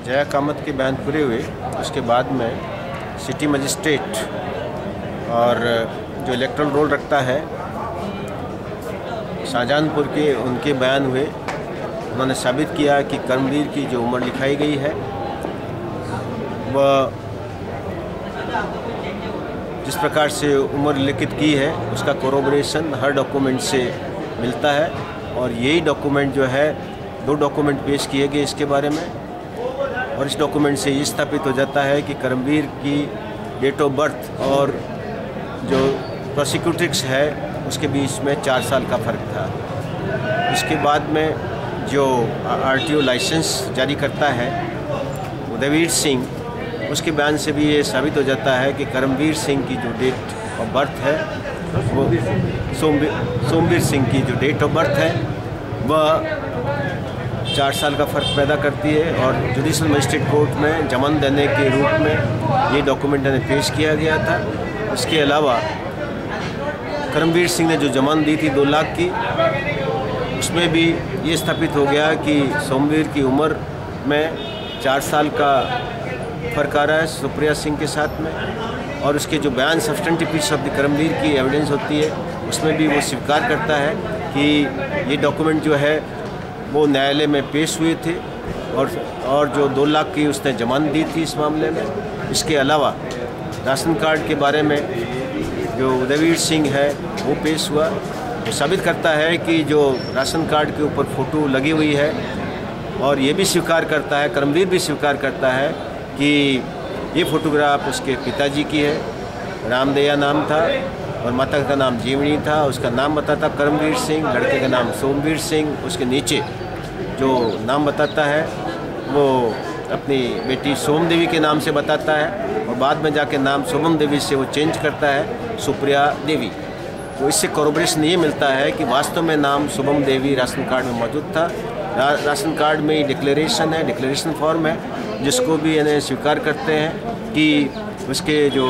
जया कामत के बयान पूरे हुए, उसके बाद में सिटी मजिस्ट्रेट और जो इलेक्ट्रल रोल रखता है शाहजहानपुर के, उनके बयान हुए। उन्होंने साबित किया कि कर्मवीर की जो उम्र लिखाई गई है वह जिस प्रकार से उम्र लिखित की है उसका कोरोबरेशन हर डॉक्यूमेंट से मिलता है। और यही डॉक्यूमेंट जो है, 2 डॉक्यूमेंट पेश किए गए इसके बारे में, और इस डॉक्यूमेंट से ये स्थापित हो जाता है कि कर्मवीर की डेट ऑफ बर्थ और जो प्रोसिक्यूट्रिक्स है उसके बीच में 4 साल का फ़र्क था। इसके बाद में जो आरटीओ लाइसेंस जारी करता है उदयवीर सिंह, उसके बयान से भी ये साबित हो जाता है कि कर्मवीर सिंह की जो डेट ऑफ बर्थ है वो सोमवीर सिंह की जो डेट ऑफ बर्थ है वह 4 साल का फ़र्क पैदा करती है। और जुडिशल मजिस्ट्रेट कोर्ट में जमान देने के रूप में ये डॉक्यूमेंट पेश किया गया था। इसके अलावा कर्मवीर सिंह ने जो जमान दी थी 2 लाख की, उसमें भी ये स्थापित हो गया कि सोमवीर की उम्र में 4 साल का फ़र्क आ रहा है सुप्रिया सिंह के साथ में। और उसके जो बयान सब्सटेंटिव पीस ऑफ द कर्मवीर की एविडेंस होती है उसमें भी वो स्वीकार करता है कि ये डॉक्यूमेंट जो है वो न्यायालय में पेश हुए थे और जो 2 लाख की उसने जमानत दी थी इस मामले में। इसके अलावा राशन कार्ड के बारे में जो उदयवीर सिंह है वो पेश हुआ, वो साबित करता है कि जो राशन कार्ड के ऊपर फ़ोटो लगी हुई है, और ये भी स्वीकार करता है, कर्मवीर भी स्वीकार करता है कि ये फ़ोटोग्राफ उसके पिताजी की है, रामदया नाम था, और माता का नाम जीवनी था। उसका नाम बताता कर्मवीर सिंह, लड़के का नाम सोमवीर सिंह। उसके नीचे जो नाम बताता है वो अपनी बेटी सोम देवी के नाम से बताता है, और बाद में जाके नाम सोमम देवी से वो चेंज करता है सुप्रिया देवी। तो इससे कोरोबरेशन ये मिलता है कि वास्तव में नाम शुभम देवी राशन कार्ड में मौजूद था। राशन कार्ड में ही डिक्लेरेशन है, डिक्लेरेशन फॉर्म है, जिसको भी इन्हें स्वीकार करते हैं कि उसके जो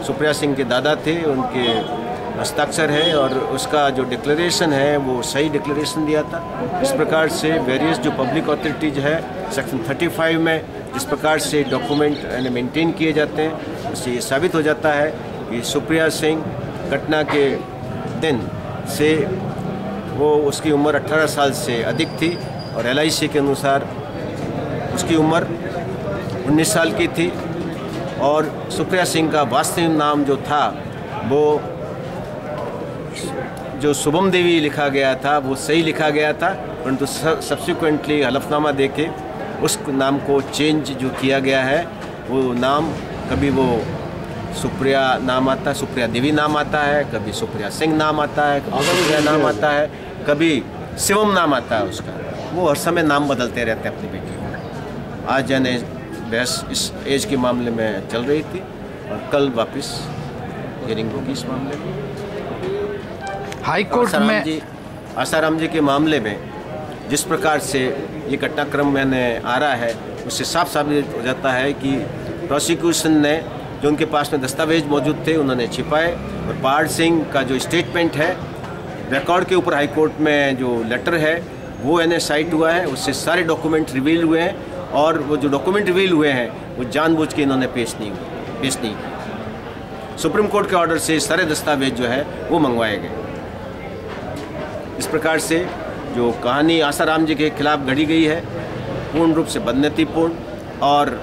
सुप्रिया सिंह के दादा थे उनके हस्ताक्षर है, और उसका जो डिक्लेरेशन है वो सही डिक्लेरेशन दिया था। इस प्रकार से वेरियस जो पब्लिक अथॉरिटीज है सेक्शन 35 में जिस प्रकार से डॉक्यूमेंट मेंटेन किए जाते हैं, उससे ये साबित हो जाता है कि सुप्रिया सिंह घटना के दिन से वो उसकी उम्र 18 साल से अधिक थी, और LIC के अनुसार उसकी उम्र 19 साल की थी। और सुप्रिया सिंह का वास्तविक नाम जो था वो जो शुभम देवी लिखा गया था वो सही लिखा गया था, परंतु सब्सिक्वेंटली हलफनामा देके उस नाम को चेंज जो किया गया है, वो नाम कभी वो सुप्रिया नाम आता है, सुप्रिया देवी नाम आता है, कभी सुप्रिया सिंह नाम आता है, कभी सुप्रिया नाम आता है, कभी शिवम नाम आता है उसका। वो हर समय नाम बदलते रहते हैं अपनी बेटी को। आज यानी बहस इस एज के मामले में चल रही थी, और कल वापस हियरिंग होगी इस मामले में। हाई कोर्ट में आसाराम जी के मामले में जिस प्रकार से ये घटनाक्रम मैंने आ रहा है, उससे साफ साबित हो जाता है कि प्रोसिक्यूशन ने जो उनके पास में दस्तावेज मौजूद थे उन्होंने छिपाए, और पहाड़ सिंह का जो स्टेटमेंट है रिकॉर्ड के ऊपर हाई कोर्ट में जो लेटर है वो साइट हुआ है, उससे सारे डॉक्यूमेंट रिवील हुए हैं, और वो जो डॉक्यूमेंट रिवील हुए हैं वो जानबूझ के इन्होंने पेश नहीं किए। सुप्रीम कोर्ट के ऑर्डर से सारे दस्तावेज जो है वो मंगवाए गए। इस प्रकार से जो कहानी आसाराम जी के खिलाफ घड़ी गई है पूर्ण रूप से बदनीतिपूर्ण, और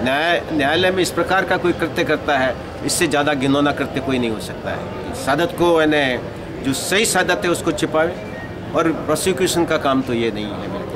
न्यायालय में इस प्रकार का कोई कृत्य करता है, इससे ज़्यादा घिनौना कृत्य कोई नहीं हो सकता है। सादत को जो सही सादत है उसको छिपावे, और प्रोसिक्यूशन का काम तो ये नहीं है।